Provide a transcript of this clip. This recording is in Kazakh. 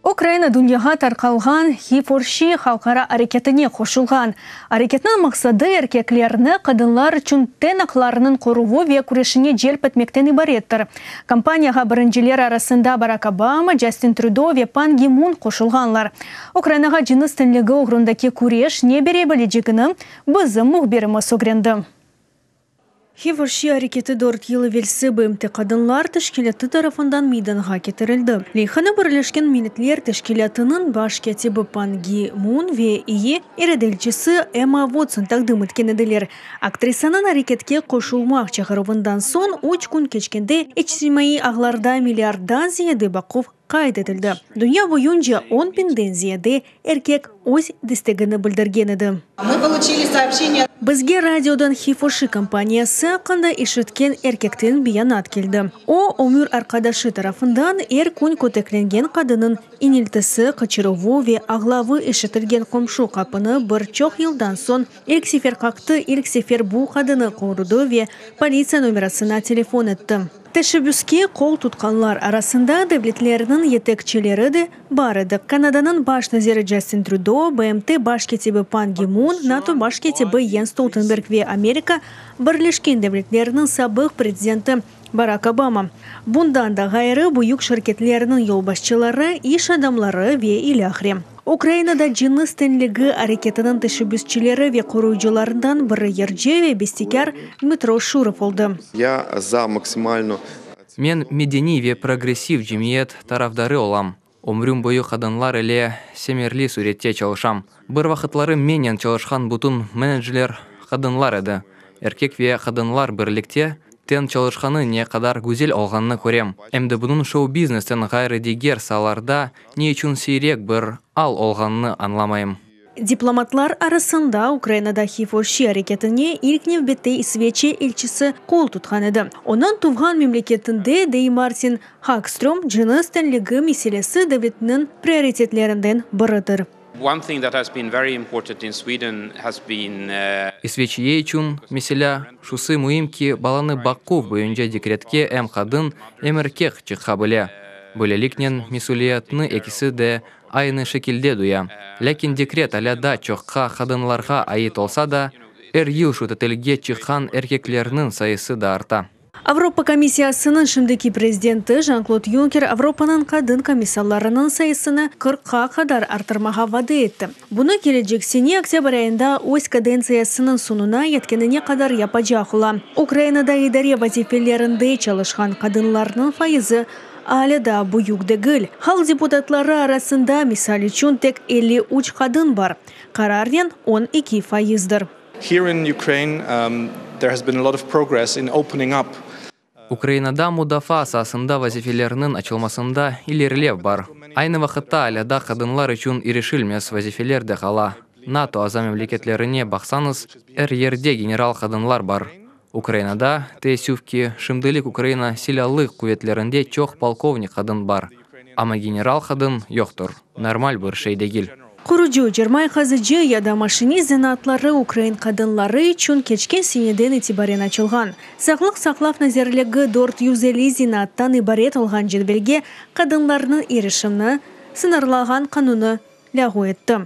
Украина дүнияға тарқалған хифорши халқара әрекетіне қошылған. Әрекетінің мақсады еркеклеріні қадынлар үшін тенақларының қоруы ве күрешіне желп етмектен ибареттір. Компанияға біріншілер арасында Барак Обама, Джастин Трюдо ве Пан Ги Мун қошылғанлар. Украинаға жыныс тінлігі оғрындаки күреш не бере білежігіні бізім мұхберімі сөгренді. Хифорши әрекеті дорт елі велсі бімті қадынлар тәшкілеті тарафындан мейданға кетірілді. Лейханы бірлешкен минетлер тәшкілетінің баш кәтебі Пан Ги Мун ве ие еределчісі Эмма Вотсон тақдым еткен еділер. Актрисаның әрекетке қошылмақ чағырывындан сон үч күн кечкенде ичсимаи ағларда миллиарддан зияды бақов қайд етілді. Дүния бойынша 10 бинден зияды еркек өз дестегіні білдірген еді. Бізге радиодан Хифорши компаниясы қында ишіткен еркектен биянат келді. О, өмір арқадашы тарафындан күн көтекленген қадының инелтісі қычырыву ве ағлавы ишітілген қомшу қапыны бір чоқ елдан сон ilk сефер қақты, ilk сефер бұ қадыны қоруды ве полиция номерасына телефон етті. Тәшібіске қол тұтқанлар арасында дәвлетлерінің етекчелері де бар еді. Канаданың баш назері Джастин Трюдо, БМТ баш кетебі Пан Ги Мун, НАТО баш кетебі Йенс Столтенберг ве Америка бірлешкен дәвлетлерінің сабық президенті Барак Обама. Бұндан да ғайры бұйық шіркетлерінің елбасшылары, иш адамлары ве иляхре. Украинада жыныс тенлігі әрекетінің тәшібісчілері ве қоруйжыларından бірі ерже ве бестекер Дмитро Шуров олды. Я за максимально... Мен медени ве прогрессив жемиет тарафдары олам. Өмрüm бойы қадынлар әле семерли суретте çalışам. Бір вақытлары менен çalışқан бұтын менеджерлер қадынлар еді. Еркек ве қадынлар бірлікте тен çalışқаны не қадар гүзел олғанны көрем. Әмді бұның шоу-бизнестен ғайры дегер саларда не үшін сейрек бір ал олғанны анламайым. Дипломатлар арасында Украинада Хифорши әрекетіне ilk невбетте İsveç'e елчісі қол тұтқан еді. Оның туған мемлекетінде Дей Мартин Хагстрöm жыныс тәнлігі меселесі дәвлетінің приоритетлерінден бірідір. İsveç'е üçün mesela şuсы muhimki баланы баққов бойынша декретке әм қадын әміркеқ чыққа біле. Бөлелікнен месулиятны екісі де айны шекілде дуя. Ләкин декрет аляда чоққа қадынларға айыт олса да, ел шутетілге чыққан еркеклерінің сайысы да арта. Авропа комиссиясының шымдыки президенті Жан-Клод Юнкер Авропаның қадын комиссаларының сайысыны 40-қа қадар артырмаға вады етті. Бұны кележексене октябрь айында өз каденциясының сонуна еткеніне қадар япажақыла. Украинада идаре вазифелерінде çalışқан қадынларының файызы әлі да бұйық дегіл. Хал депутатлары арасында мисал үшін тек 53 қадын бар. Қарарнен 12%. Here in Ukraine, there has been a lot of progress in opening up. Украинада мудафа асасында вазифелерінің açılmasında ilerlев бар. Айны вақытта аляда қадынлар үшін ирешілмес вазифелер де қала. НАТО аза мемлекетлеріне бақсаңыз, ерде генерал қадынлар бар. Украинада тесювки шымдылық Украина силялық куветлерінде чоқ полковник қадын бар. Ама генерал қадын жоқтыр. Нормаль бір шей дегіл. Құруджу жермай қазыжы яда машинизен атлары Украин қадынлары үшін кечкен сенеден итибарен açылған. Сақлық назерлігі 450 зинаттан ибарет олған жербелге қадынларының ерішімні сынарлаған қануны ләғу етті.